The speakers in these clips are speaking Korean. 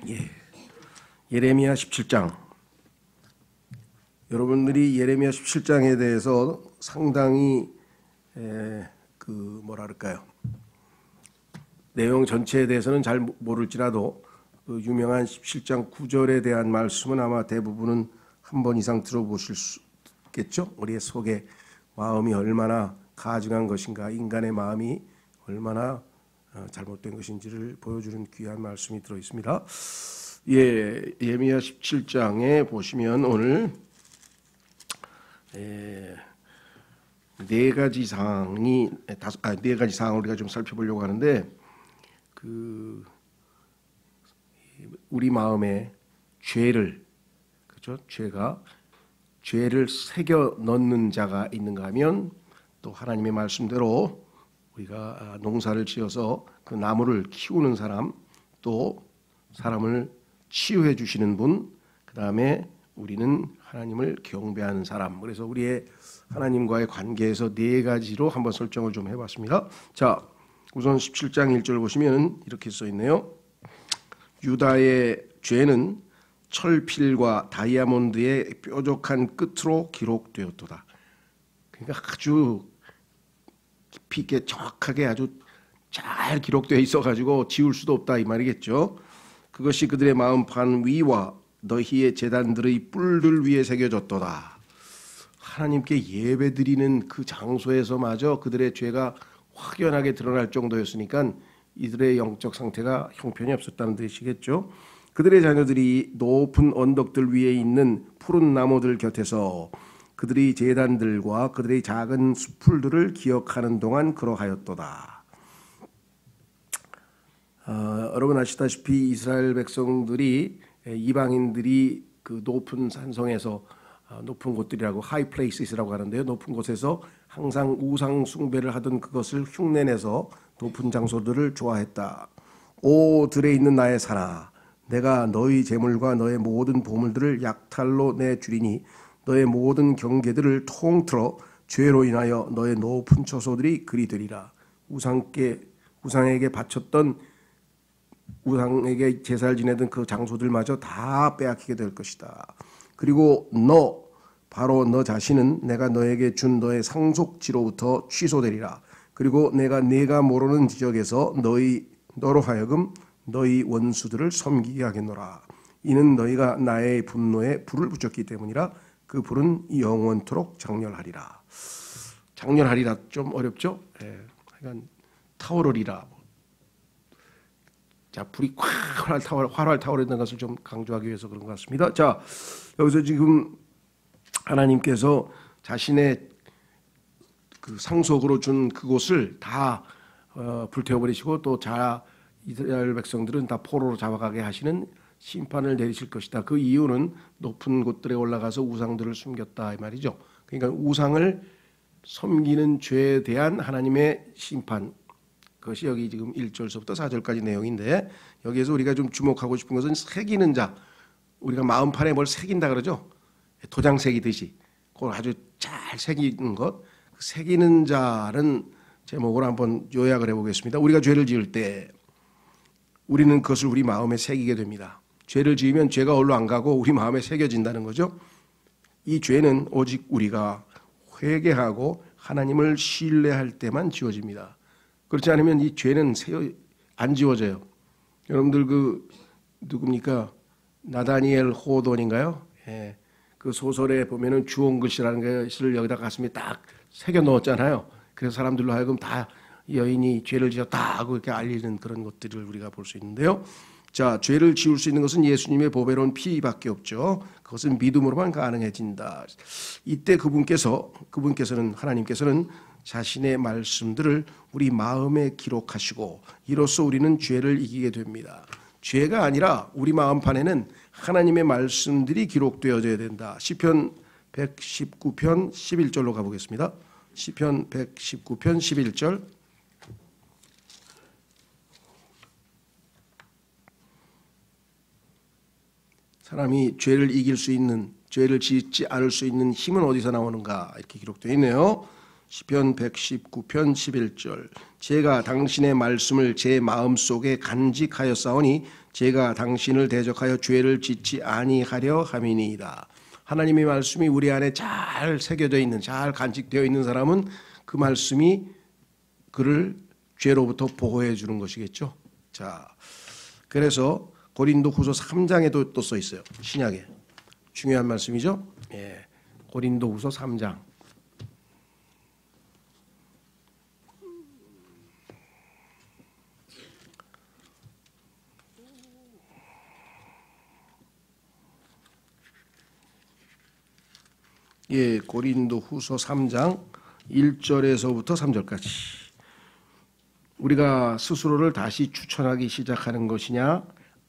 예, 예레미야 17장. 여러분들이 예레미야 17장에 대해서 상당히 뭐랄까요, 내용 전체에 대해서는 잘 모를지라도 그 유명한 17장 9절에 대한 말씀은 아마 대부분은 한 번 이상 들어보실 수 있겠죠. 우리의 속에 마음이 얼마나 가증한 것인가, 인간의 마음이 얼마나 잘못된 것인지를 보여주는 귀한 말씀이 들어 있습니다. 예, 예레미야 17장에 보시면 오늘 네 가지 사항이 네 가지 사항을 우리가 좀 살펴보려고 하는데, 우리 마음에 죄를, 그렇죠? 죄를 새겨 넣는 자가 있는가 하면, 또 하나님의 말씀대로 우리가 농사를 지어서 그 나무를 키우는 사람, 또 사람을 치유해 주시는 분, 그 다음에 우리는 하나님을 경배하는 사람. 그래서 우리의 하나님과의 관계에서 네 가지로 한번 설정을 좀 해봤습니다. 자, 우선 17장 1절 보시면 이렇게 써 있네요. 유다의 죄는 철필과 다이아몬드의 뾰족한 끝으로 기록되었도다. 그러니까 아주 깊이 있게 정확하게 아주 잘 기록되어 있어가지고 지울 수도 없다 이 말이겠죠. 그것이 그들의 마음판 위와 너희의 제단들의 뿔들 위에 새겨졌도다. 하나님께 예배드리는 그 장소에서마저 그들의 죄가 확연하게 드러날 정도였으니까 이들의 영적 상태가 형편이 없었다는 뜻이겠죠. 그들의 자녀들이 높은 언덕들 위에 있는 푸른 나무들 곁에서 그들의 제단들과 그들의 작은 수풀들을 기억하는 동안 그러하였도다. 여러분 아시다시피 이스라엘 백성들이, 이방인들이 그 높은 산성에서, 높은 곳들이라고 하이 플레이스라고 하는데요, 높은 곳에서 항상 우상 숭배를 하던 그것을 흉내내서 높은 장소들을 좋아했다. 오 들에 있는 나의 산아, 내가 너희 재물과 너의 모든 보물들을 약탈로 내주리니 너의 모든 경계들을 통틀어 죄로 인하여 너의 높은 처소들이 그리 되리라. 우상에게 바쳤던, 우상에게 제사를 지내던 그 장소들마저 다 빼앗기게 될 것이다. 그리고 바로 너 자신은 내가 너에게 준 너의 상속지로부터 취소되리라. 그리고 내가 모르는 지역에서 너로 하여금 너희 원수들을 섬기게 하겠노라. 이는 너희가 나의 분노에 불을 붙였기 때문이라. 그 불은 영원토록 장렬하리라. 장렬하리라 좀 어렵죠? 그러니까 타오르리라. 자, 불이 활활 타오르는 것을 좀 강조하기 위해서 그런 것 같습니다. 자, 여기서 지금 하나님께서 자신의 그 상속으로 준 그곳을 다 불태워버리시고, 또 이스라엘 백성들은 다 포로로 잡아가게 하시는 심판을 내리실 것이다. 그 이유는 높은 곳들에 올라가서 우상들을 숨겼다 이 말이죠. 그러니까 우상을 섬기는 죄에 대한 하나님의 심판, 그것이 여기 지금 1절서부터 4절까지 내용인데, 여기에서 우리가 좀 주목하고 싶은 것은 새기는 자. 우리가 마음판에 뭘 새긴다 그러죠. 도장 새기듯이 그걸 아주 잘 새기는 것. 새기는 자는 제목으로 한번 요약을 해보겠습니다. 우리가 죄를 지을 때 우리는 그것을 우리 마음에 새기게 됩니다. 죄를 지으면 죄가 얼로 안 가고 우리 마음에 새겨진다는 거죠. 이 죄는 오직 우리가 회개하고 하나님을 신뢰할 때만 지워집니다. 그렇지 않으면 이 죄는 안 지워져요. 여러분들 누굽니까? 나다니엘 호돈인가요? 예. 그 소설에 보면은 주홍글씨라는 것을 여기다 가슴에 딱 새겨 넣었잖아요. 그래서 사람들로 하여금 다 여인이 죄를 지었다 하고 이렇게 알리는 그런 것들을 우리가 볼 수 있는데요. 자, 죄를 지울 수 있는 것은 예수님의 보배로운 피밖에 없죠. 그것은 믿음으로만 가능해진다. 이때 그분께서는 하나님께서는 자신의 말씀들을 우리 마음에 기록하시고, 이로써 우리는 죄를 이기게 됩니다. 죄가 아니라 우리 마음판에는 하나님의 말씀들이 기록되어져야 된다. 시편 119편 11절로 가보겠습니다. 시편 119편 11절. 사람이 죄를 이길 수 있는, 죄를 짓지 않을 수 있는 힘은 어디서 나오는가, 이렇게 기록되어 있네요. 시편 119편 11절. 제가 당신의 말씀을 제 마음속에 간직하였사오니 제가 당신을 대적하여 죄를 짓지 아니하려 함이니이다. 하나님의 말씀이 우리 안에 잘 새겨져 있는, 잘 간직되어 있는 사람은 그 말씀이 그를 죄로부터 보호해 주는 것이겠죠. 자, 그래서 고린도후서 3장에도 또 써 있어요. 신약에 중요한 말씀이죠. 예, 고린도후서 3장. 예, 고린도후서 3장 1절에서부터 3절까지. 우리가 스스로를 다시 추천하기 시작하는 것이냐,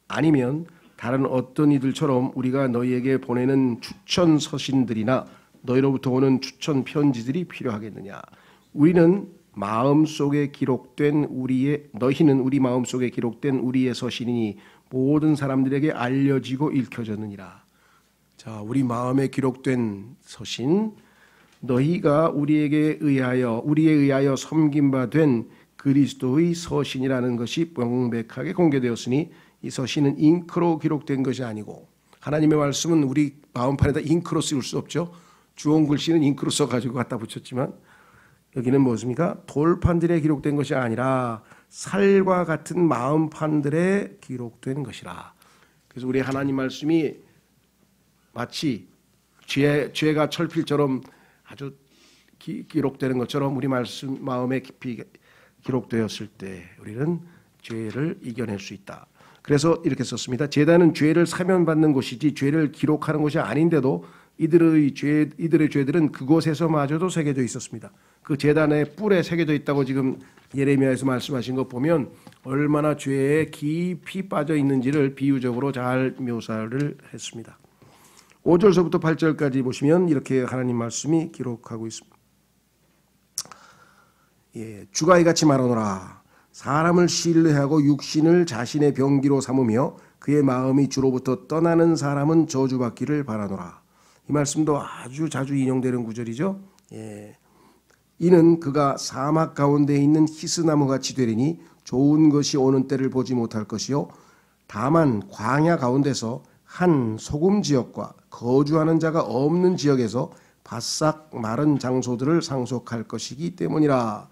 아니면 다른 어떤 이들처럼 우리가 너희에게 보내는 추천 서신들이나 너희로부터 오는 추천 편지들이 필요하겠느냐. 우리는 마음속에 기록된 너희는 우리 마음속에 기록된 우리의 서신이니 모든 사람들에게 알려지고 읽혀졌느니라. 자, 우리 마음에 기록된 서신, 너희가 우리에 의하여 섬김바 된 그리스도의 서신이라는 것이 명백하게 공개되었으니 이 서신은 잉크로 기록된 것이 아니고, 하나님의 말씀은 우리 마음판에다 잉크로 쓸 수 없죠. 주홍 글씨는 잉크로 써가지고 갖다 붙였지만 여기는 무엇입니까? 돌판들에 기록된 것이 아니라 살과 같은 마음판들에 기록된 것이라. 그래서 우리 하나님 말씀이 마치 죄가 철필처럼 아주 기록되는 것처럼 우리 말씀 마음에 깊이 기록되었을 때 우리는 죄를 이겨낼 수 있다. 그래서 이렇게 썼습니다. 제단은 죄를 사면받는 곳이지 죄를 기록하는 곳이 아닌데도 이들의 죄들은 그곳에서마저도 새겨져 있었습니다. 그 제단의 뿔에 새겨져 있다고 지금 예레미야에서 말씀하신 것 보면 얼마나 죄에 깊이 빠져 있는지를 비유적으로 잘 묘사를 했습니다. 5절서부터 8절까지 보시면 이렇게 하나님 말씀이 기록하고 있습니다. 예, 주가 이같이 말하노라. 사람을 신뢰하고 육신을 자신의 병기로 삼으며 그의 마음이 주로부터 떠나는 사람은 저주받기를 바라노라. 이 말씀도 아주 자주 인용되는 구절이죠. 예. 이는 그가 사막 가운데 있는 히스나무같이 되리니 좋은 것이 오는 때를 보지 못할 것이요 다만 광야 가운데서 한 소금 지역과 거주하는 자가 없는 지역에서 바싹 마른 장소들을 상속할 것이기 때문이라.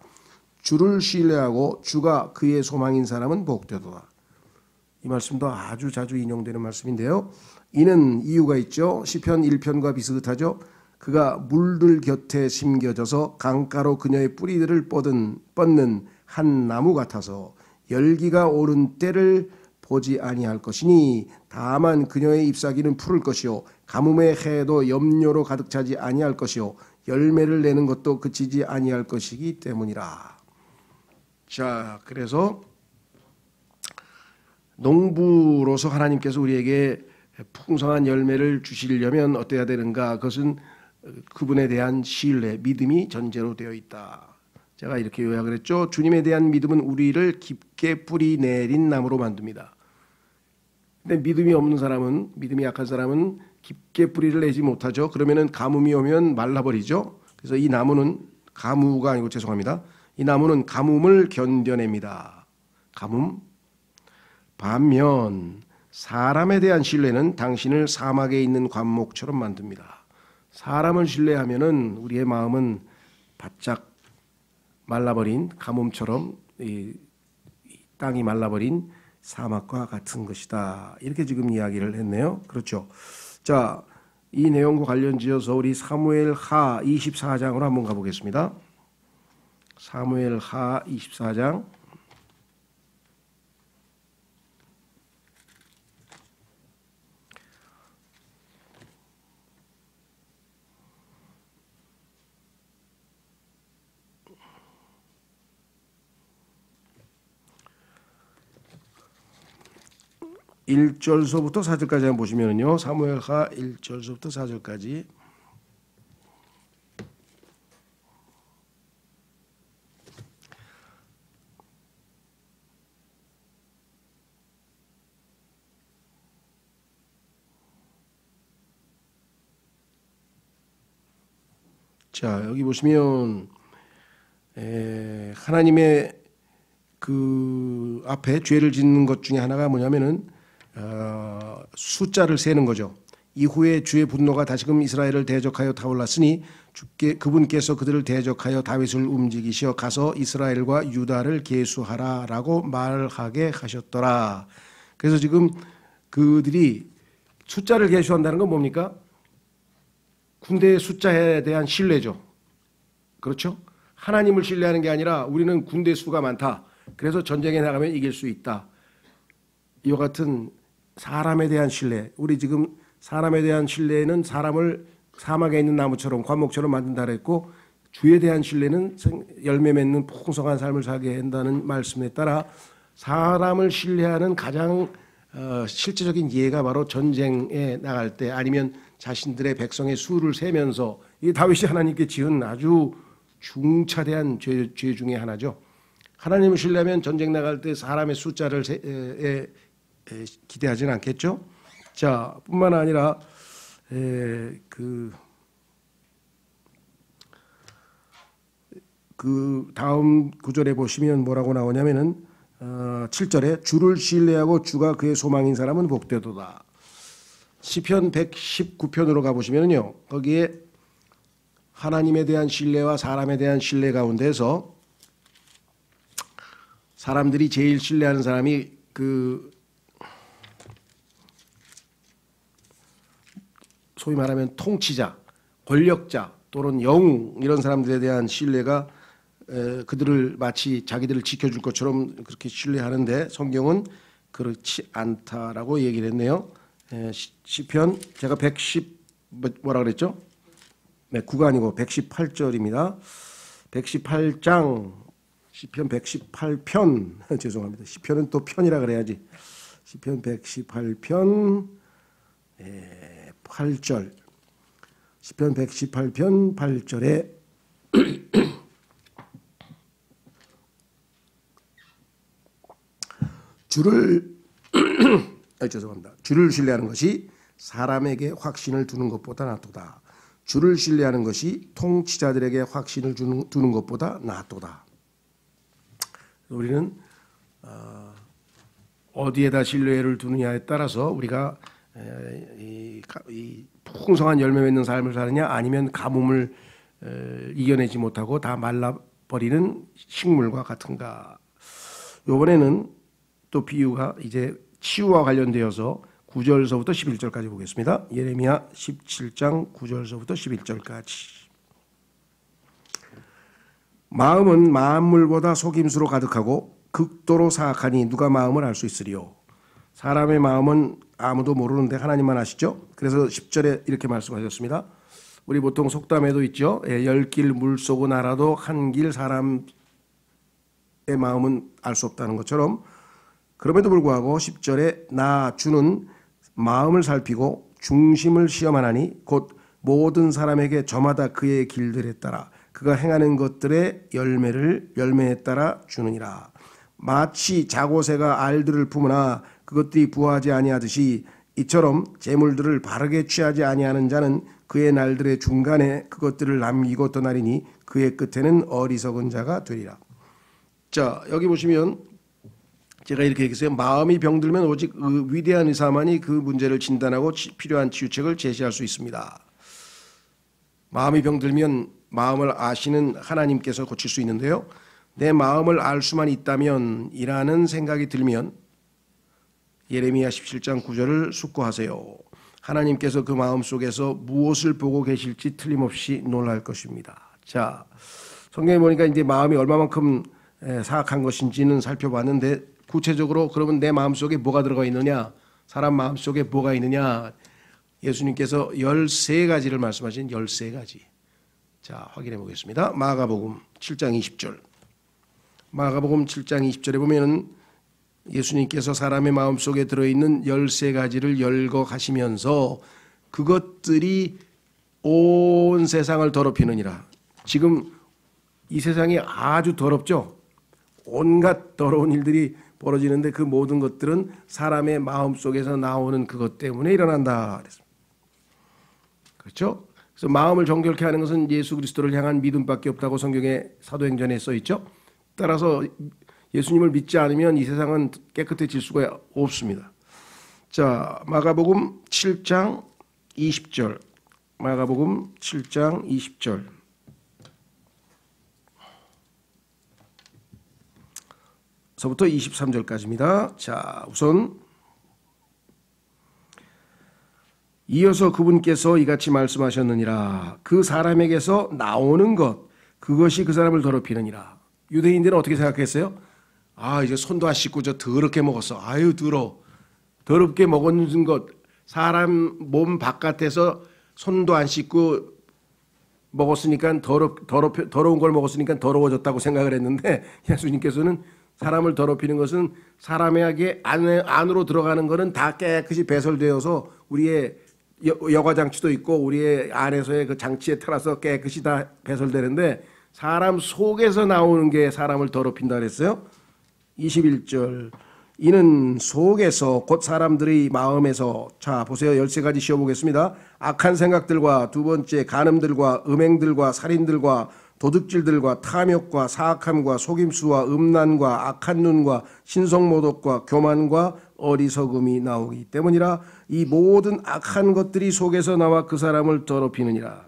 주를 신뢰하고 주가 그의 소망인 사람은 복되도다. 이 말씀도 아주 자주 인용되는 말씀인데요. 이는 이유가 있죠. 시편 1편과 비슷하죠. 그가 물들 곁에 심겨져서 강가로 그녀의 뿌리들을 뻗는 한 나무 같아서 열기가 오른 때를 보지 아니할 것이니 다만 그녀의 잎사귀는 푸를 것이요 가뭄의 해도 염료로 가득 차지 아니할 것이요 열매를 내는 것도 그치지 아니할 것이기 때문이라. 자, 그래서 농부로서 하나님께서 우리에게 풍성한 열매를 주시려면 어때야 되는가? 그것은 그분에 대한 신뢰, 믿음이 전제로 되어 있다. 제가 이렇게 요약을 했죠. 주님에 대한 믿음은 우리를 깊게 뿌리 내린 나무로 만듭니다. 근데 믿음이 없는 사람은, 믿음이 약한 사람은 깊게 뿌리를 내지 못하죠. 그러면은 가뭄이 오면 말라버리죠. 그래서 이 나무는 가무가 아니고 죄송합니다. 이 나무는 가뭄을 견뎌냅니다. 가뭄. 반면 사람에 대한 신뢰는 당신을 사막에 있는 관목처럼 만듭니다. 사람을 신뢰하면은 우리의 마음은 바짝 말라버린 가뭄처럼 이 땅이 말라버린 사막과 같은 것이다. 이렇게 지금 이야기를 했네요. 그렇죠. 자, 이 내용과 관련지어서 우리 사무엘하 24장으로 한번 가보겠습니다. 사무엘하 24장. (1절서부터) (4절까지) 한번 보시면요. 사무엘하 1절서부터 (4절까지) 자, 여기 보시면 하나님의 그 앞에 죄를 짓는 것 중에 하나가 뭐냐면은 숫자를 세는 거죠. 이후에 주의 분노가 다시금 이스라엘을 대적하여 타올랐으니 그분께서 그들을 대적하여 다윗을 움직이시어 가서 이스라엘과 유다를 계수하라라고 말하게 하셨더라. 그래서 지금 그들이 숫자를 계수한다는 건 뭡니까? 군대의 숫자에 대한 신뢰죠. 그렇죠? 하나님을 신뢰하는 게 아니라 우리는 군대 수가 많다. 그래서 전쟁에 나가면 이길 수 있다. 이와 같은 사람에 대한 신뢰. 우리 지금 사람에 대한 신뢰는 사람을 사막에 있는 나무처럼 관목처럼 만든다 그랬고, 주에 대한 신뢰는 열매 맺는 풍성한 삶을 살게 한다는 말씀에 따라 사람을 신뢰하는 가장 실제적인 예가 바로 전쟁에 나갈 때, 아니면 자신들의 백성의 수를 세면서, 이 다윗이 하나님께 지은 아주 중차대한 죄 중에 하나죠. 하나님을 신뢰하면 전쟁 나갈 때 사람의 숫자를 기대하지는 않겠죠. 자, 뿐만 아니라 그 다음 구절에 보시면 뭐라고 나오냐면은 7절에 주를 신뢰하고 주가 그의 소망인 사람은 복되도다. 시편 119편으로 가보시면요, 거기에 하나님에 대한 신뢰와 사람에 대한 신뢰 가운데서 사람들이 제일 신뢰하는 사람이 소위 말하면 통치자, 권력자 또는 영웅, 이런 사람들에 대한 신뢰가 그들을 마치 자기들을 지켜줄 것처럼 그렇게 신뢰하는데, 성경은 그렇지 않다라고 얘기를 했네요. 시편 제가 뭐라 그랬죠? 네, 9가 아니고 118절입니다. 118장 시편 118편 죄송합니다. 시편은 또 편이라 그래야지. 시편 118편 8절. 시편 118편 8절에 주를 신뢰하는 것이 사람에게 확신을 두는 것보다 낫도다. 주를 신뢰하는 것이 통치자들에게 확신을 두는 것보다 낫도다. 우리는 어디에다 신뢰를 두느냐에 따라서 우리가 이 풍성한 열매 맺는 삶을 사느냐, 아니면 가뭄을 이겨내지 못하고 다 말라버리는 식물과 같은가. 이번에는 또 비유가 이제 치유와 관련되어서 9절서부터 11절까지 보겠습니다. 예레미야 17장 9절서부터 11절까지. 마음은 만물보다 속임수로 가득하고 극도로 사악하니 누가 마음을 알 수 있으리요. 사람의 마음은 아무도 모르는데 하나님만 아시죠. 그래서 10절에 이렇게 말씀하셨습니다. 우리 보통 속담에도 있죠. 10길 물속은 알아도 한 길 사람의 마음은 알 수 없다는 것처럼, 그럼에도 불구하고 10절에 나 주는 마음을 살피고 중심을 시험하나니 곧 모든 사람에게 저마다 그의 길들에 따라 그가 행하는 것들의 열매에 따라 주느니라. 마치 자고새가 알들을 품으나 그것들이 부하지 아니하듯이 이처럼 재물들을 바르게 취하지 아니하는 자는 그의 날들의 중간에 그것들을 남기고 떠나리니 그의 끝에는 어리석은 자가 되리라. 자, 여기 보시면 제가 이렇게 얘기했어요. 마음이 병들면 오직 그 위대한 의사만이 그 문제를 진단하고 필요한 치유책을 제시할 수 있습니다. 마음이 병들면 마음을 아시는 하나님께서 고칠 수 있는데요. 내 마음을 알 수만 있다면 이라는 생각이 들면 예레미야 17장 9절을 숙고하세요. 하나님께서 그 마음 속에서 무엇을 보고 계실지 틀림없이 놀랄 것입니다. 자, 성경에 보니까 이제 마음이 얼마만큼 사악한 것인지는 살펴봤는데, 구체적으로 그러면 내 마음속에 뭐가 들어가 있느냐, 사람 마음속에 뭐가 있느냐, 예수님께서 13가지를 말씀하신 13가지. 자, 확인해 보겠습니다. 마가복음 7장 20절. 마가복음 7장 20절에 보면은 예수님께서 사람의 마음속에 들어있는 13가지를 열거하시면서 그것들이 온 세상을 더럽히느니라. 지금 이 세상이 아주 더럽죠. 온갖 더러운 일들이 벌어지는데 그 모든 것들은 사람의 마음속에서 나오는 그것 때문에 일어난다. 그렇죠? 그래서 마음을 정결케 하는 것은 예수 그리스도를 향한 믿음밖에 없다고 성경에 사도행전에 써 있죠. 따라서 예수님을 믿지 않으면 이 세상은 깨끗해질 수가 없습니다. 자, 마가복음 7장 20절. 마가복음 7장 20절. 서부터 23절까지입니다. 자, 우선 이어서 그분께서 이같이 말씀하셨느니라. 그 사람에게서 나오는 것, 그것이 그 사람을 더럽히느니라. 유대인들은 어떻게 생각했어요? 아, 이제 손도 안 씻고 저 더럽게 먹었어. 아유, 더럽게 먹은 것, 사람 몸 바깥에서 손도 안 씻고 먹었으니까 더러운 걸 먹었으니까 더러워졌다고 생각을 했는데, 예수님께서는 사람을 더럽히는 것은 사람에게 안으로 들어가는 것은 다 깨끗이 배설되어서 우리의 여과장치도 있고 우리의 안에서의 그 장치에 따라서 깨끗이 다 배설되는데, 사람 속에서 나오는 게 사람을 더럽힌다 그랬어요. 21절. 이는 속에서 곧 사람들의 마음에서, 자 보세요. 13가지 씌워보겠습니다. 악한 생각들과, 두 번째 간음들과 음행들과 살인들과 도둑질들과 탐욕과 사악함과 속임수와 음란과 악한 눈과 신성모독과 교만과 어리석음이 나오기 때문이라. 이 모든 악한 것들이 속에서 나와 그 사람을 더럽히느니라.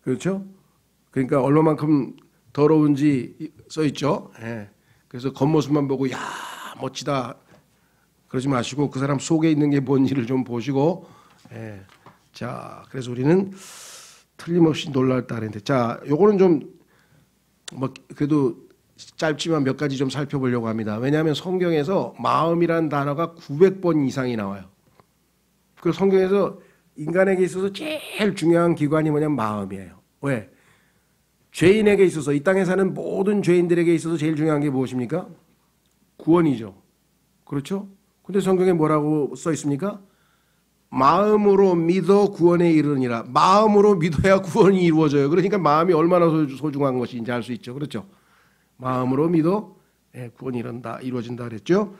그렇죠? 그러니까 얼마만큼 더러운지 써 있죠. 예. 그래서 겉모습만 보고 야 멋지다 그러지 마시고 그 사람 속에 있는 게 뭔지를 좀 보시고. 예. 자, 그래서 우리는 틀림없이 놀랄 따르는데, 자, 요거는 좀 뭐 그래도 짧지만 몇 가지 좀 살펴보려고 합니다. 왜냐하면 성경에서 마음이란 단어가 900번 이상이 나와요. 그 성경에서 인간에게 있어서 제일 중요한 기관이 뭐냐면 마음이에요. 왜? 죄인에게 있어서, 이 땅에 사는 모든 죄인들에게 있어서 제일 중요한 게 무엇입니까? 구원이죠. 그렇죠? 근데 성경에 뭐라고 써 있습니까? 마음으로 믿어 구원에 이르느니라. 마음으로 믿어야 구원이 이루어져요. 그러니까 마음이 얼마나 소중한 것인지 알 수 있죠. 그렇죠? 마음으로 믿어 구원이 이루어진다 그랬죠.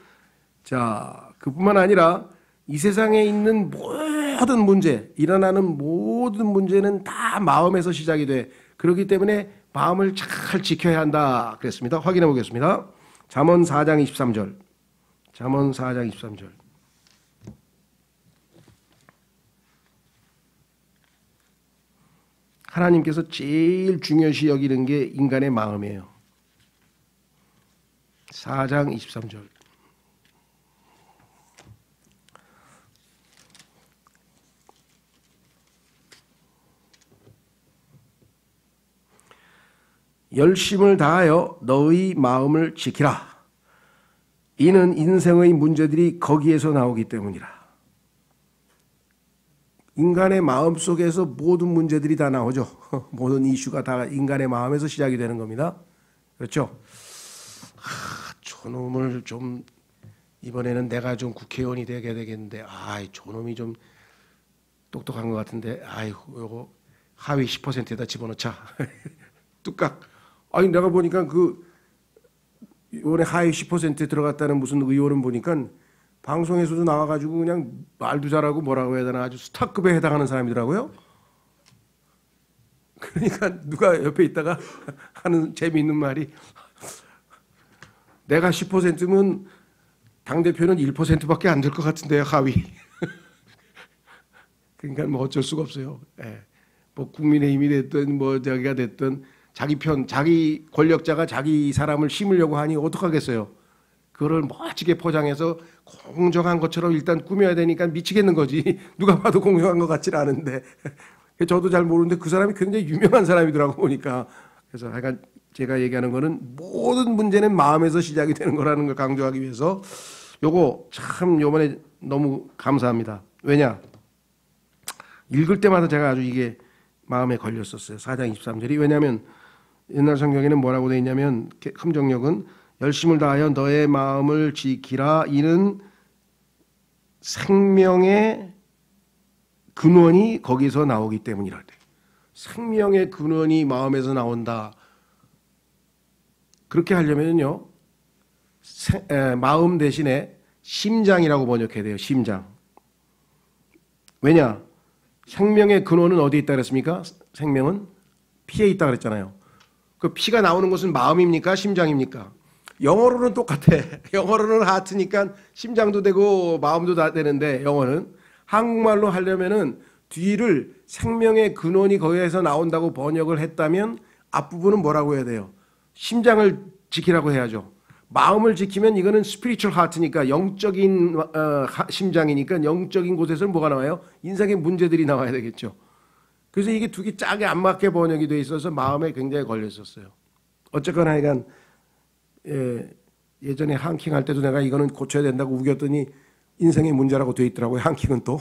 자, 그뿐만 아니라 이 세상에 있는 모든 문제, 일어나는 모든 문제는 다 마음에서 시작이 돼. 그렇기 때문에 마음을 잘 지켜야 한다 그랬습니다. 확인해 보겠습니다. 잠언 4장 23절. 잠언 4장 23절. 하나님께서 제일 중요시 여기는 게 인간의 마음이에요. 4장 23절. 열심을 다하여 너의 마음을 지키라. 이는 인생의 문제들이 거기에서 나오기 때문이라. 인간의 마음 속에서 모든 문제들이 다 나오죠. 모든 이슈가 다 인간의 마음에서 시작이 되는 겁니다. 그렇죠? 저놈을 좀 이번에는 내가 좀 국회의원이 되게 되겠는데, 저놈이 좀 똑똑한 것 같은데, 요거 하위 10%에다 집어넣자. 뚝딱. 내가 보니까 이번에 하위 10%에 들어갔다는 무슨 의원은 보니까 방송에서도 나와가지고 그냥 말도 잘하고 뭐라고 해야 되나 아주 스타급에 해당하는 사람이더라고요. 그러니까 누가 옆에 있다가 하는 재미있는 말이, 내가 10%면 당대표는 1%밖에 안 될 것 같은데요, 하위. 그러니까 뭐 어쩔 수가 없어요. 예. 뭐 국민의힘이 됐든 뭐 저기가 됐든 자기 권력자가 자기 사람을 심으려고 하니 어떡하겠어요. 그거를 멋지게 포장해서 공정한 것처럼 일단 꾸며야 되니까 미치겠는 거지. 누가 봐도 공정한 것 같지는 않은데. 저도 잘 모르는데 그 사람이 굉장히 유명한 사람이더라고 보니까. 그래서 하여간 제가 얘기하는 거는 모든 문제는 마음에서 시작이 되는 거라는 걸 강조하기 위해서 요거 참 요번에 너무 감사합니다. 왜냐? 읽을 때마다 제가 아주 이게 마음에 걸렸었어요. 4장 23절이. 왜냐하면 옛날 성경에는 뭐라고 되어 있냐면 함정역은 열심을 다하여 너의 마음을 지키라. 이는 생명의 근원이 거기서 나오기 때문이라. 생명의 근원이 마음에서 나온다. 그렇게 하려면요, 마음 대신에 심장이라고 번역해야 돼요. 심장. 왜냐? 생명의 근원은 어디에 있다 그랬습니까? 생명은 피에 있다 그랬잖아요. 그 피가 나오는 것은 마음입니까? 심장입니까? 영어로는 똑같아. 영어로는 하트니까 심장도 되고 마음도 다 되는데 영어는 한국말로 하려면은 뒤를 생명의 근원이 거기에서 나온다고 번역을 했다면 앞부분은 뭐라고 해야 돼요? 심장을 지키라고 해야죠. 마음을 지키면 이거는 spiritual heart니까 영적인 심장이니까 영적인 곳에서는 뭐가 나와요? 인생의 문제들이 나와야 되겠죠. 그래서 이게 두 개 짝이 안 맞게 번역이 돼 있어서 마음에 굉장히 걸렸었어요. 어쨌거나 하여간 예전에 한킹 할 때도 내가 이거는 고쳐야 된다고 우겼더니 인생의 문제라고 돼 있더라고요. 한킹은 또.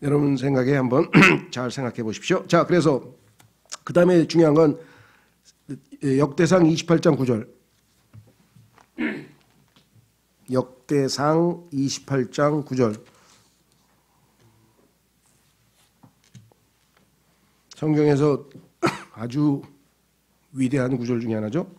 여러분 생각에 한번 잘 생각해 보십시오. 자, 그래서 그 다음에 중요한 건 역대상 28장 9절. 역대상 28장 9절. 성경에서 아주 위대한 구절 중에 하나죠.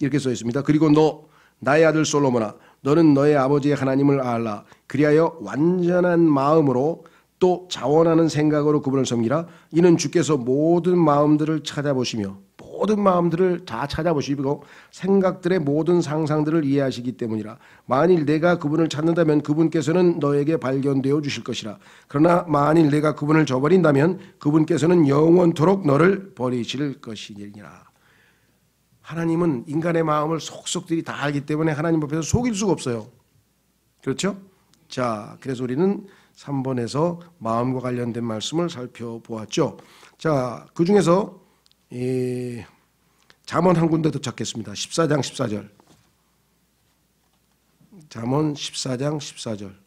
이렇게 써 있습니다. 그리고 너 나의 아들 솔로몬아 너는 너의 아버지의 하나님을 알라. 그리하여 완전한 마음으로 또 자원하는 생각으로 그분을 섬기라. 이는 주께서 모든 마음들을 찾아보시며 모든 마음들을 다 찾아보시고 생각들의 모든 상상들을 이해하시기 때문이라. 만일 내가 그분을 찾는다면 그분께서는 너에게 발견되어 주실 것이라. 그러나 만일 내가 그분을 저버린다면 그분께서는 영원토록 너를 버리실 것이니라. 하나님은 인간의 마음을 속속들이 다 알기 때문에 하나님 앞에서 속일 수가 없어요. 그렇죠? 자, 그래서 우리는 3번에서 마음과 관련된 말씀을 살펴보았죠. 자, 그 중에서 잠언 한 군데 더 찾겠습니다. 14장 14절. 잠언 14장 14절.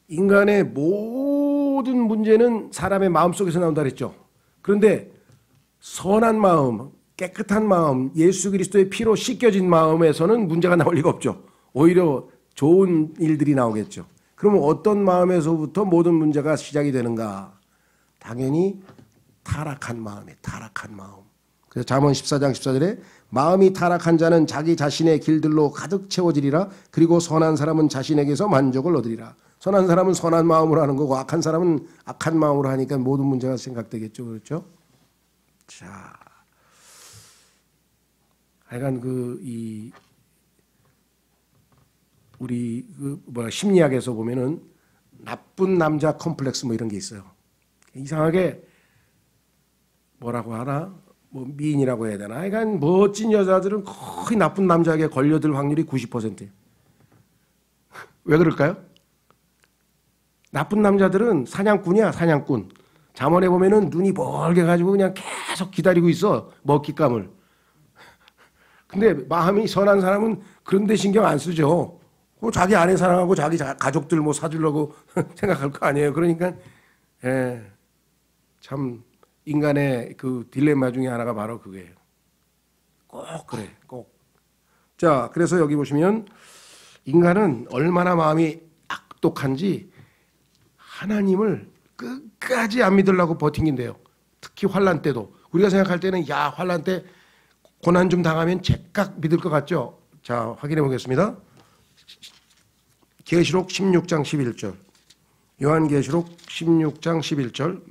인간의 모든 문제는 사람의 마음속에서 나온다 그랬죠. 그런데 선한 마음, 깨끗한 마음, 예수 그리스도의 피로 씻겨진 마음에서는 문제가 나올 리가 없죠. 오히려 좋은 일들이 나오겠죠. 그러면 어떤 마음에서부터 모든 문제가 시작이 되는가? 당연히 타락한 마음에 타락한 마음. 그래서 잠언 14장 14절에 마음이 타락한 자는 자기 자신의 길들로 가득 채워지리라. 그리고 선한 사람은 자신에게서 만족을 얻으리라. 선한 사람은 선한 마음으로 하는 거고 악한 사람은 악한 마음으로 하니까 모든 문제가 생각되겠죠. 그렇죠? 자, 하여간 우리 심리학에서 보면은 나쁜 남자 컴플렉스 뭐 이런 게 있어요. 이상하게 뭐라고 하나? 뭐 미인이라고 해야 되나? 하여간 멋진 여자들은 거의 나쁜 남자에게 걸려들 확률이 90%예요. 왜 그럴까요? 나쁜 남자들은 사냥꾼이야, 사냥꾼. 잠언에 보면은 눈이 멀게 가지고 그냥 계속 기다리고 있어, 먹잇감을. 근데 마음이 선한 사람은 그런데 신경 안 쓰죠. 자기 아내 사랑하고 자기 가족들 뭐 사주려고 생각할 거 아니에요. 그러니까 참 인간의 그 딜레마 중에 하나가 바로 그거예요. 꼭 그래, 꼭. 자, 그래서 여기 보시면 인간은 얼마나 마음이 악독한지 하나님을 끝까지 안 믿으려고 버틴긴데요. 특히 환난 때도. 우리가 생각할 때는 야, 환난 때 고난 좀 당하면 제깍 믿을 것 같죠? 자, 확인해 보겠습니다. 계시록 16장 11절. 요한계시록 16장 11절.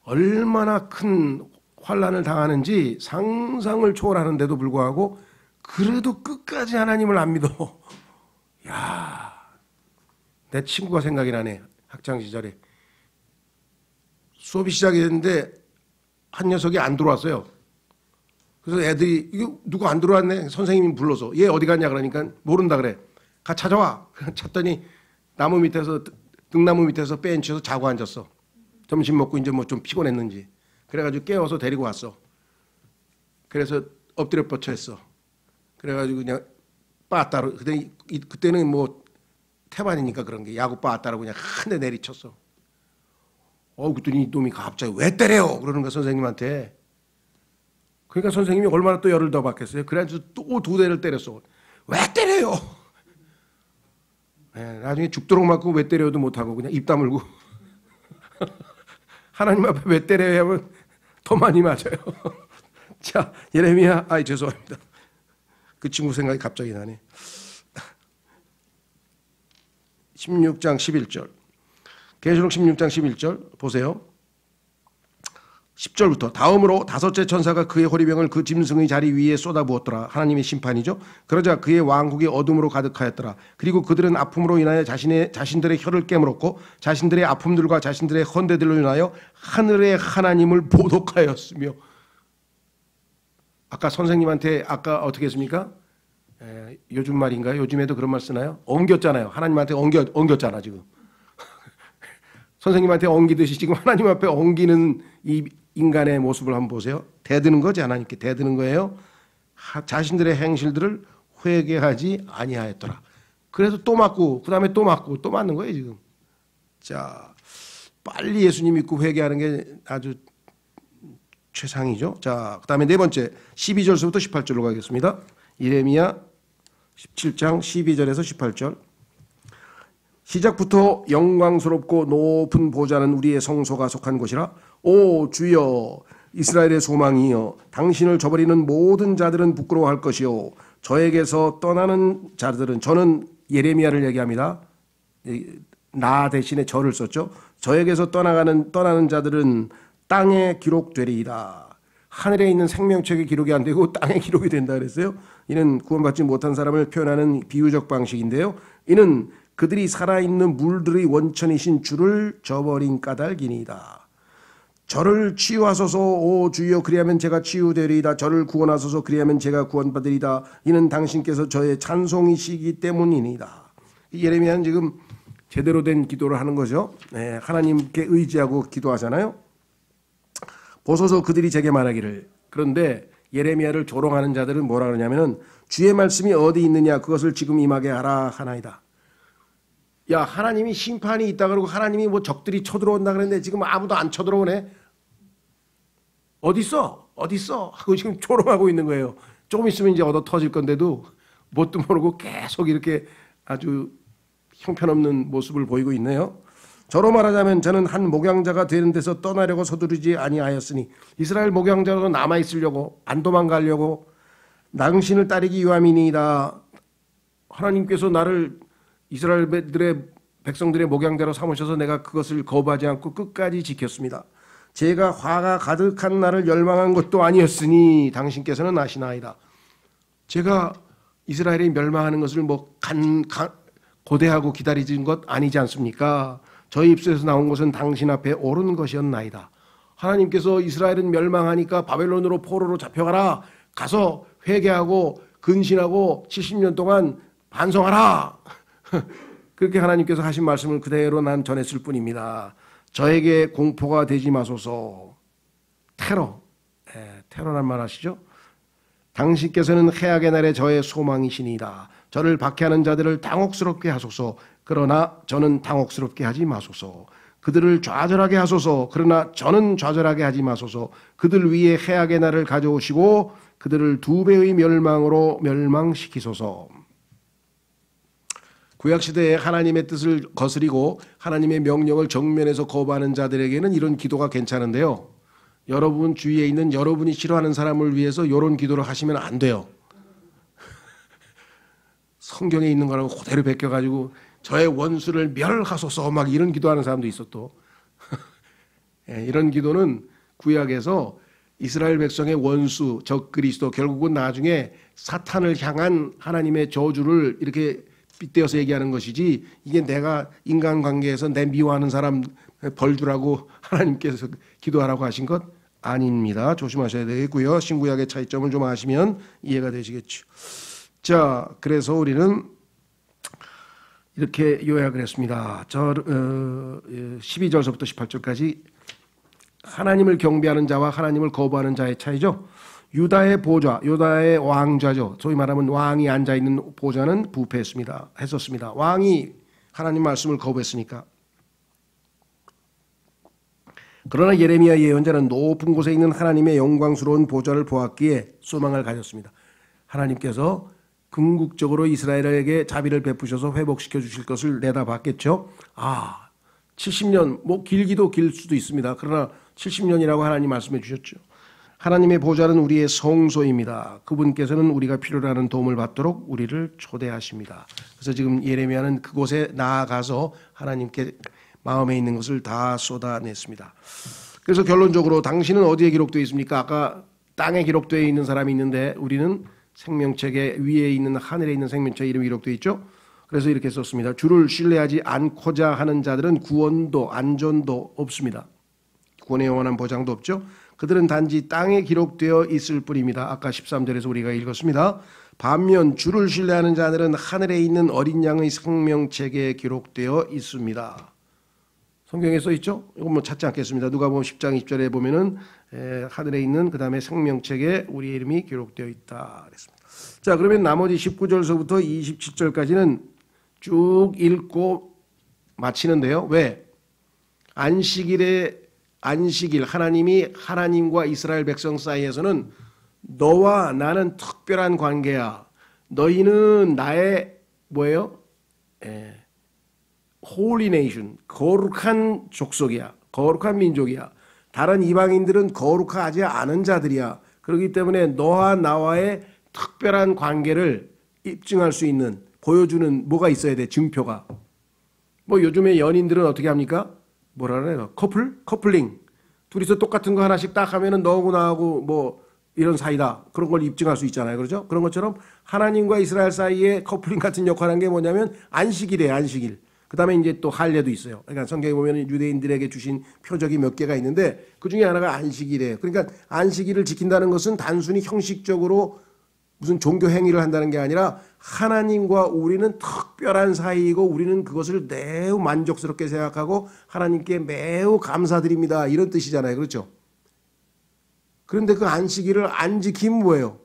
얼마나 큰 환난을 당하는지 상상을 초월하는데도 불구하고 그래도 끝까지 하나님을 안 믿어. 야, 내 친구가 생각이 나네. 학창 시절에 수업이 시작이 됐는데 한 녀석이 안 들어왔어요. 그래서 애들이 이거 누구 안 들어왔네. 선생님이 불러서 얘 어디 갔냐 그러니까 모른다 그래. 가 찾아와. 찾더니 나무 밑에서 등나무 밑에서 벤치에서 자고 앉았어. 점심 먹고 이제 뭐 좀 피곤했는지. 그래가지고 깨워서 데리고 왔어. 그래서 엎드려 뻗쳐 했어. 그래가지고 그냥 빠따로. 그때는 뭐 태반이니까 그런 게 야구 빠따로 그냥 한 대 내리쳤어. 그랬더니 이놈이 갑자기 왜 때려요? 그러는 거야 선생님한테. 그러니까 선생님이 얼마나 또 열을 더 받겠어요. 그래가지고 또 두 대를 때렸어. 왜 때려요? 네, 나중에 죽도록 맞고 왜 때려도 못하고 그냥 입 다물고 하나님 앞에 왜 때려야 하면 더 많이 맞아요. 자, 예레미야, 죄송합니다. 그 친구 생각이 갑자기 나네. 16장 11절. 계시록 16장 11절 보세요. 10절부터 다음으로 다섯째 천사가 그의 호리병을 그 짐승의 자리 위에 쏟아부었더라. 하나님의 심판이죠. 그러자 그의 왕국이 어둠으로 가득하였더라. 그리고 그들은 아픔으로 인하여 자신들의 혀를 깨물었고 자신들의 아픔들과 자신들의 헌대들로 인하여 하늘의 하나님을 모독하였으며. 아까 선생님한테 아까 어떻게 했습니까? 요즘 말인가요? 요즘에도 그런 말 쓰나요? 엉겼잖아요. 하나님한테 엉겼잖아 지금. 선생님한테 엉기듯이 지금 하나님 앞에 엉기는 이 인간의 모습을 한번 보세요. 대드는 거지. 하나님께 대드는 거예요. 자신들의 행실들을 회개하지 아니하였더라. 그래서 또 맞고 그 다음에 또 맞고 또 맞는 거예요 지금. 자, 빨리 예수님 믿고 회개하는 게 아주 최상이죠. 자, 그 다음에 네 번째 12절부터 18절로 가겠습니다. 예레미야 17장 12절에서 18절. 시작부터 영광스럽고 높은 보좌는 우리의 성소가 속한 곳이라. 오 주여 이스라엘의 소망이여, 당신을 저버리는 모든 자들은 부끄러워할 것이요 저에게서 떠나는 자들은, 저는 예레미야를 얘기합니다. 나 대신에 저를 썼죠. 저에게서 떠나는 자들은 땅에 기록되리이다. 하늘에 있는 생명책에 기록이 안 되고 땅에 기록이 된다 그랬어요. 이는 구원받지 못한 사람을 표현하는 비유적 방식인데요. 이는 그들이 살아있는 물들의 원천이신 주를 저버린 까닭이니이다. 저를 치유하소서 오 주여, 그리하면 제가 치유되리이다. 저를 구원하소서, 그리하면 제가 구원받으리이다. 이는 당신께서 저의 찬송이시기 때문이니이다. 예레미야는 지금 제대로 된 기도를 하는 거죠. 네, 하나님께 의지하고 기도하잖아요. 보소서 그들이 제게 말하기를. 그런데 예레미야를 조롱하는 자들은 뭐라 그러냐면은 주의 말씀이 어디 있느냐, 그것을 지금 임하게 하라 하나이다. 야, 하나님이 심판이 있다 그러고 하나님이 뭐 적들이 쳐들어온다 그랬는데 지금 아무도 안 쳐들어오네. 어딨어 하고 지금 조롱하고 있는 거예요. 조금 있으면 이제 얻어 터질 건데도 뭣도 모르고 계속 이렇게 아주 형편없는 모습을 보이고 있네요. 저로 말하자면 저는 한 목양자가 되는 데서 떠나려고 서두르지 아니하였으니, 이스라엘 목양자로 남아있으려고, 안 도망가려고 당신을 따르기 위함이니이다. 하나님께서 나를 이스라엘들의 백성들의 목양자로 삼으셔서 내가 그것을 거부하지 않고 끝까지 지켰습니다. 제가 화가 가득한 나를 열망한 것도 아니었으니 당신께서는 아시나이다. 제가 이스라엘이 멸망하는 것을 뭐 고대하고 기다리는 것 아니지 않습니까? 저희 입술에서 나온 것은 당신 앞에 옳은 것이었나이다. 하나님께서 이스라엘은 멸망하니까 바벨론으로 포로로 잡혀가라, 가서 회개하고 근신하고 70년 동안 반성하라. 그렇게 하나님께서 하신 말씀을 그대로 난 전했을 뿐입니다. 저에게 공포가 되지 마소서. 테러란 말 아시죠? 당신께서는 해악의 날에 저의 소망이시니이다. 저를 박해하는 자들을 당혹스럽게 하소서. 그러나 저는 당혹스럽게 하지 마소서. 그들을 좌절하게 하소서. 그러나 저는 좌절하게 하지 마소서. 그들 위에 해악의 날을 가져오시고 그들을 2배의 멸망으로 멸망시키소서. 구약시대에 하나님의 뜻을 거스리고 하나님의 명령을 정면에서 거부하는 자들에게는 이런 기도가 괜찮은데요. 여러분 주위에 있는 여러분이 싫어하는 사람을 위해서 이런 기도를 하시면 안 돼요. 성경에 있는 거라고 그대로 베껴가지고 저의 원수를 멸하소서 막 이런 기도하는 사람도 있어 또. 이런 기도는 구약에서 이스라엘 백성의 원수 적 그리스도, 결국은 나중에 사탄을 향한 하나님의 저주를 이렇게 빗대어서 얘기하는 것이지, 이게 내가 인간관계에서 내 미워하는 사람 벌 주라고 하나님께서 기도하라고 하신 것 아닙니다. 조심하셔야 되겠고요. 신구약의 차이점을 좀 아시면 이해가 되시겠죠. 자, 그래서 우리는 이렇게 요약을 했습니다. 12절서부터 18절까지 하나님을 경배하는 자와 하나님을 거부하는 자의 차이죠. 유다의 보좌, 유다의 왕좌죠. 소위 말하면 왕이 앉아있는 보좌는 했었습니다. 왕이 하나님 말씀을 거부했으니까. 그러나 예레미야 예언자는 높은 곳에 있는 하나님의 영광스러운 보좌를 보았기에 소망을 가졌습니다. 하나님께서 궁극적으로 이스라엘에게 자비를 베푸셔서 회복시켜 주실 것을 내다봤겠죠. 70년, 뭐 길기도 길 수도 있습니다. 그러나 70년이라고 하나님 말씀해 주셨죠. 하나님의 보좌는 우리의 성소입니다. 그분께서는 우리가 필요로 하는 도움을 받도록 우리를 초대하십니다. 그래서 지금 예레미야는 그곳에 나아가서 하나님께 마음에 있는 것을 다 쏟아냈습니다. 그래서 결론적으로 당신은 어디에 기록되어 있습니까? 아까 땅에 기록되어 있는 사람이 있는데 우리는 생명책에 위에 있는 하늘에 있는 생명책 이름이 기록되어 있죠. 그래서 이렇게 썼습니다. 주를 신뢰하지 않고자 하는 자들은 구원도 안전도 없습니다. 구원의 영원한 보장도 없죠. 그들은 단지 땅에 기록되어 있을 뿐입니다. 아까 13절에서 우리가 읽었습니다. 반면 주를 신뢰하는 자들은 하늘에 있는 어린 양의 생명책에 기록되어 있습니다. 성경에 써 있죠? 이건 뭐 찾지 않겠습니다. 누가복음 10장 20절에 보면은 하늘에 있는 그 다음에 생명책에 우리의 이름이 기록되어 있다 그랬습니다. 자, 그러면 나머지 19절서부터 27절까지는 쭉 읽고 마치는데요. 왜? 안식일 하나님이 하나님과 이스라엘 백성 사이에서는 너와 나는 특별한 관계야. 너희는 나의 뭐예요? Holy Nation, 거룩한 족속이야. 거룩한 민족이야. 다른 이방인들은 거룩하지 않은 자들이야. 그렇기 때문에 너와 나와의 특별한 관계를 입증할 수 있는, 보여주는 뭐가 있어야 돼? 증표가. 뭐 요즘에 연인들은 어떻게 합니까? 뭐라 그래요? 커플링. 둘이서 똑같은 거 하나씩 딱 하면은 너하고 나하고 뭐 이런 사이다. 그런 걸 입증할 수 있잖아요. 그렇죠? 그런 것처럼 하나님과 이스라엘 사이에 커플링 같은 역할을 한 게 뭐냐면 안식일이에요. 안식일. 그 다음에 이제 또 할례도 있어요. 그러니까 성경에 보면 유대인들에게 주신 표적이 몇 개가 있는데 그 중에 하나가 안식일이에요. 그러니까 안식일을 지킨다는 것은 단순히 형식적으로 무슨 종교 행위를 한다는 게 아니라 하나님과 우리는 특별한 사이이고 우리는 그것을 매우 만족스럽게 생각하고 하나님께 매우 감사드립니다. 이런 뜻이잖아요. 그렇죠? 그런데 그 안식일을 안 지키면 뭐예요?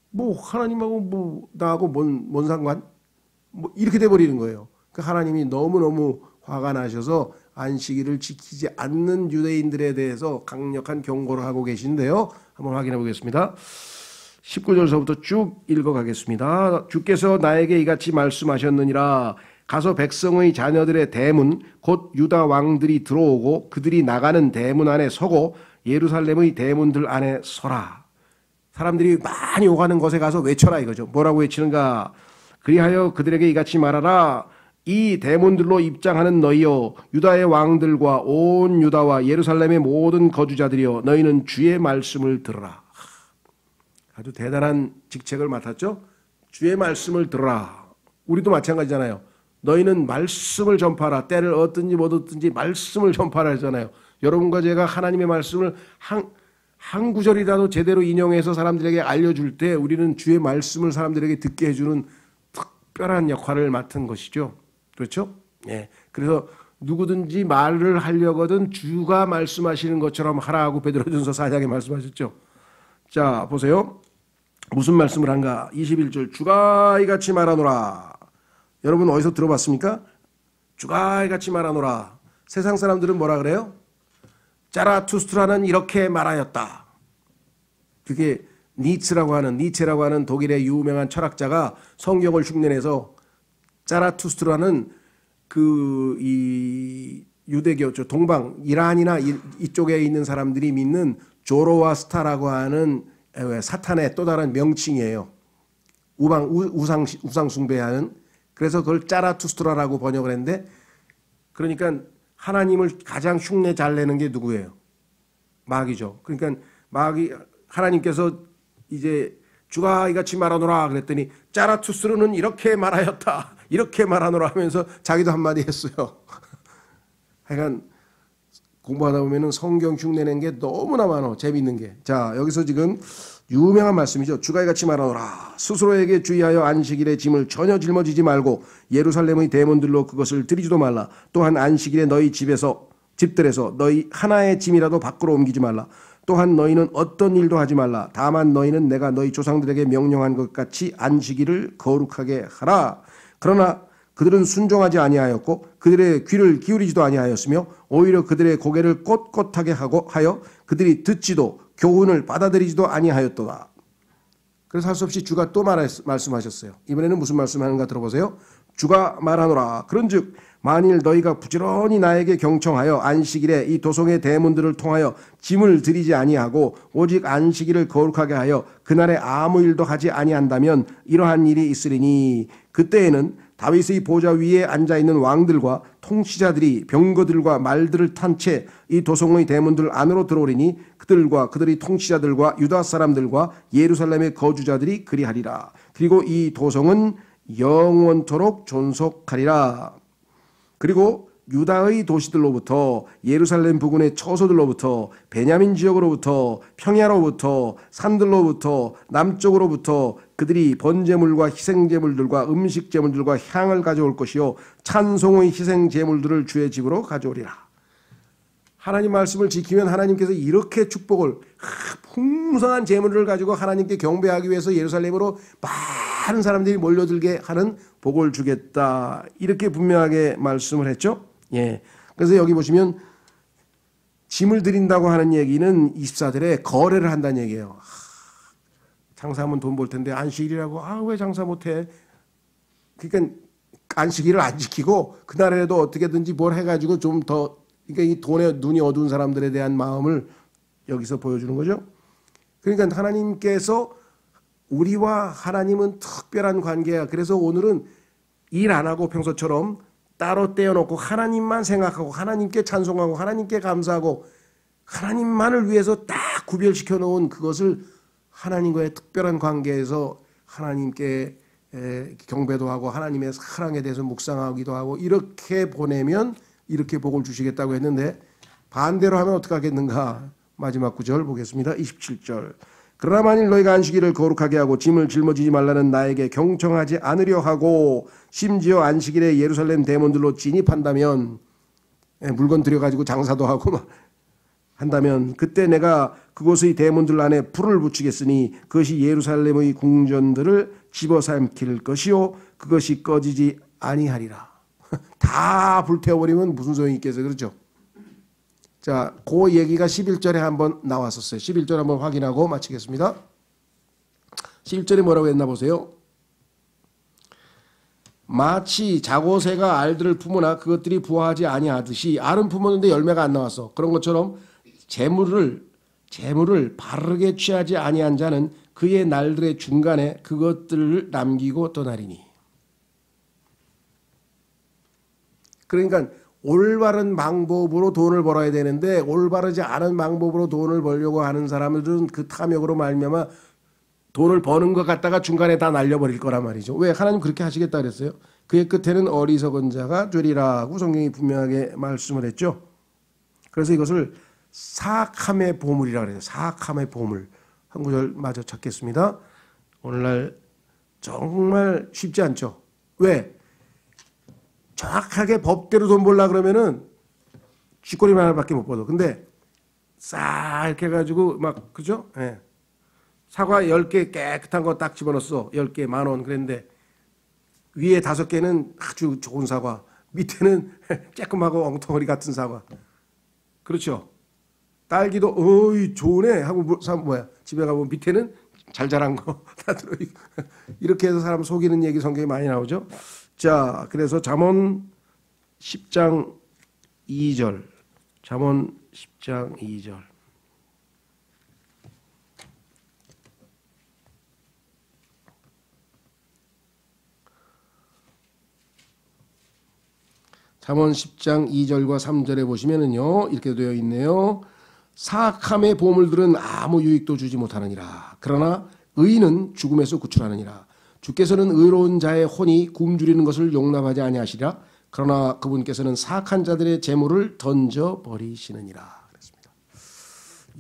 뭐 하나님하고 뭐 나하고 뭔 상관? 뭐 이렇게 돼버리는 거예요. 그 하나님이 너무너무 화가 나셔서 안식일을 지키지 않는 유대인들에 대해서 강력한 경고를 하고 계신데요. 한번 확인해 보겠습니다. 19절서부터 쭉 읽어가겠습니다. 주께서 나에게 이같이 말씀하셨느니라. 가서 백성의 자녀들의 대문 곧 유다 왕들이 들어오고 그들이 나가는 대문 안에 서고 예루살렘의 대문들 안에 서라. 사람들이 많이 오가는 곳에 가서 외쳐라 이거죠. 뭐라고 외치는가? 그리하여 그들에게 이같이 말하라. 이 대문들로 입장하는 너희여 유다의 왕들과 온 유다와 예루살렘의 모든 거주자들이여 너희는 주의 말씀을 들으라. 아주 대단한 직책을 맡았죠. 주의 말씀을 들으라. 우리도 마찬가지잖아요. 너희는 말씀을 전파하라. 때를 얻든지 못 얻든지 말씀을 전파하라 하잖아요. 여러분과 제가 하나님의 말씀을 한 구절이라도 제대로 인용해서 사람들에게 알려줄 때 우리는 주의 말씀을 사람들에게 듣게 해주는 특별한 역할을 맡은 것이죠. 그렇죠? 예. 그래서 누구든지 말을 하려거든 주가 말씀하시는 것처럼 하라고 베드로전서 4장에 말씀하셨죠. 자, 보세요. 무슨 말씀을 한가? 21절 주가 이같이 말하노라. 여러분 어디서 들어봤습니까? 주가 이같이 말하노라. 세상 사람들은 뭐라 그래요? 자라투스트라는 이렇게 말하였다. 그게 니체라고 하는 독일의 유명한 철학자가 성경을 흉내내서 자라투스트라는 이 유대교 동방 이란이나 이쪽에 있는 사람들이 믿는 조로아스타라고 하는 사탄의 또 다른 명칭이에요. 우상 숭배하는. 그래서 그걸 자라투스트라라고 번역을 했는데 그러니까 하나님을 가장 흉내 잘 내는 게 누구예요? 마귀죠. 그러니까 마귀 하나님께서 이제 주가 이같이 말하노라 그랬더니 자라투스트는 이렇게 말하였다. 이렇게 말하노라 하면서 자기도 한마디 했어요. 하여간 공부하다 보면은 성경 흉내낸 게 너무나 많아. 재밌는 게. 자, 여기서 지금 유명한 말씀이죠. 주가 이같이 말하노라. 스스로에게 주의하여 안식일의 짐을 전혀 짊어지지 말고 예루살렘의 대문들로 그것을 들이지도 말라. 또한 안식일에 너희 집들에서 너희 하나의 짐이라도 밖으로 옮기지 말라. 또한 너희는 어떤 일도 하지 말라. 다만 너희는 내가 너희 조상들에게 명령한 것 같이 안식일을 거룩하게 하라. 그러나 그들은 순종하지 아니하였고 그들의 귀를 기울이지도 아니하였으며 오히려 그들의 고개를 꼿꼿하게 하여 그들이 듣지도 교훈을 받아들이지도 아니하였도다. 그래서 할 수 없이 주가 또 말씀하셨어요. 이번에는 무슨 말씀하는가 들어보세요. 주가 말하노라. 그런즉 만일 너희가 부지런히 나에게 경청하여 안식일에 이 도성의 대문들을 통하여 짐을 들이지 아니하고 오직 안식일을 거룩하게 하여 그날에 아무 일도 하지 아니한다면 이러한 일이 있으리니 그때에는 다윗의 보좌 위에 앉아있는 왕들과 통치자들이 병거들과 말들을 탄 채 이 도성의 대문들 안으로 들어오리니 그들과 그들의 통치자들과 유다 사람들과 예루살렘의 거주자들이 그리하리라. 그리고 이 도성은 영원토록 존속하리라. 그리고 유다의 도시들로부터 예루살렘 부근의 처소들로부터 베냐민 지역으로부터 평야로부터 산들로부터 남쪽으로부터 그들이 번제물과 희생제물들과 음식제물들과 향을 가져올 것이요 찬송의 희생제물들을 주의 집으로 가져오리라. 하나님 말씀을 지키면 하나님께서 이렇게 축복을 풍성한 제물을 가지고 하나님께 경배하기 위해서 예루살렘으로 많은 사람들이 몰려들게 하는 복을 주겠다. 이렇게 분명하게 말씀을 했죠. 예. 그래서 여기 보시면 짐을 드린다고 하는 얘기는 24절에 거래를 한다는 얘기예요. 장사하면 돈 벌 텐데 안식일이라고 왜 장사 못해? 그러니까 안식일을 안 지키고 그날에도 어떻게든지 뭘 해가지고 좀 더 그러니까 이 돈에 눈이 어두운 사람들에 대한 마음을 여기서 보여주는 거죠. 그러니까 하나님께서 우리와 하나님은 특별한 관계야. 그래서 오늘은 일 안 하고 평소처럼 따로 떼어놓고 하나님만 생각하고 하나님께 찬송하고 하나님께 감사하고 하나님만을 위해서 딱 구별시켜 놓은 그것을 하나님과의 특별한 관계에서 하나님께 경배도 하고 하나님의 사랑에 대해서 묵상하기도 하고 이렇게 보내면 이렇게 복을 주시겠다고 했는데 반대로 하면 어떻게 하겠는가. 마지막 구절 보겠습니다. 27절. 그러나 만일 너희가 안식일을 거룩하게 하고 짐을 짊어지지 말라는 나에게 경청하지 않으려 하고 심지어 안식일에 예루살렘 대문들로 진입한다면 물건 들여가지고 장사도 하고 막 한다면 그때 내가 그곳의 대문들 안에 불을 붙이겠으니 그것이 예루살렘의 궁전들을 집어삼킬 것이요 그것이 꺼지지 아니하리라. 다 불태워버리면 무슨 소용이 있겠어요. 그렇죠? 자, 그 얘기가 11절에 한번 나왔었어요. 11절 한번 확인하고 마치겠습니다. 11절에 뭐라고 했나 보세요. 마치 자고새가 알들을 품으나 그것들이 부화하지 아니하듯이 알은 품었는데 열매가 안 나왔어. 그런 것처럼 재물을 바르게 취하지 아니한 자는 그의 날들의 중간에 그것들을 남기고 떠나리니. 그러니까 올바른 방법으로 돈을 벌어야 되는데 올바르지 않은 방법으로 돈을 벌려고 하는 사람들은 그 탐욕으로 말미암아 돈을 버는 것 갖다가 중간에 다 날려버릴 거란 말이죠. 왜? 하나님 그렇게 하시겠다 그랬어요. 그의 끝에는 어리석은 자가 되리라고 성경이 분명하게 말씀을 했죠. 그래서 이것을 사악함의 보물이라고 그래요. 사악함의 보물. 한 구절 마저 찾겠습니다. 오늘날 정말 쉽지 않죠. 왜? 정확하게 법대로 돈 벌라 그러면은 쥐꼬리만 하나밖에 못 벌어. 근데 싹 이렇게 해가지고 막 그죠? 예. 사과 10개 깨끗한 거 딱 집어넣었어. 10개 10,000원 그랬는데 위에 5개는 아주 좋은 사과, 밑에는 쬐끔하고 엉덩어리 같은 사과. 그렇죠? 딸기도 어이 좋네 하고 집에 가보면 밑에는 잘 자란 거 다 들어있고 이렇게 해서 사람 속이는 얘기 성경에 많이 나오죠. 자, 그래서 잠언 10장 2절. 잠언 10장 2절. 잠언 10장 2절과 3절에 보시면은요. 이렇게 되어 있네요. 사악함의 보물들은 아무 유익도 주지 못하느니라. 그러나 의인은 죽음에서 구출하느니라. 주께서는 의로운 자의 혼이 굶주리는 것을 용납하지 아니하시리라. 그러나 그분께서는 사악한 자들의 재물을 던져버리시느니라. 그랬습니다.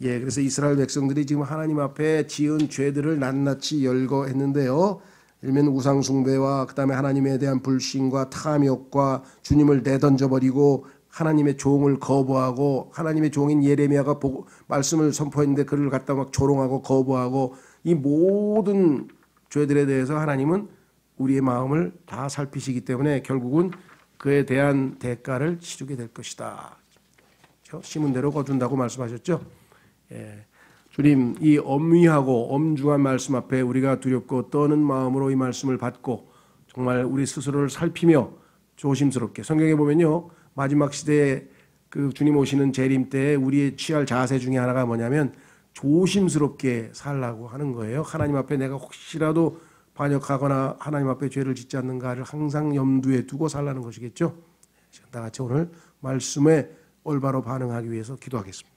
예, 그래서 이스라엘 백성들이 지금 하나님 앞에 지은 죄들을 낱낱이 열거했는데요. 일면 우상 숭배와 그다음에 하나님에 대한 불신과 탐욕과 주님을 내던져버리고 하나님의 종을 거부하고 하나님의 종인 예레미야가 말씀을 선포했는데 그를 갖다 막 조롱하고 거부하고 이 모든 죄들에 대해서 하나님은 우리의 마음을 다 살피시기 때문에 결국은 그에 대한 대가를 치르게 될 것이다. 심은 대로 거둔다고 말씀하셨죠. 예. 주님, 이 엄위하고 엄중한 말씀 앞에 우리가 두렵고 떠는 마음으로 이 말씀을 받고 정말 우리 스스로를 살피며 조심스럽게, 성경에 보면요 마지막 시대에 그 주님 오시는 재림 때에 우리의 취할 자세 중에 하나가 뭐냐면 조심스럽게 살라고 하는 거예요. 하나님 앞에 내가 혹시라도 반역하거나 하나님 앞에 죄를 짓지 않는가를 항상 염두에 두고 살라는 것이겠죠. 다 같이 오늘 말씀에 올바로 반응하기 위해서 기도하겠습니다.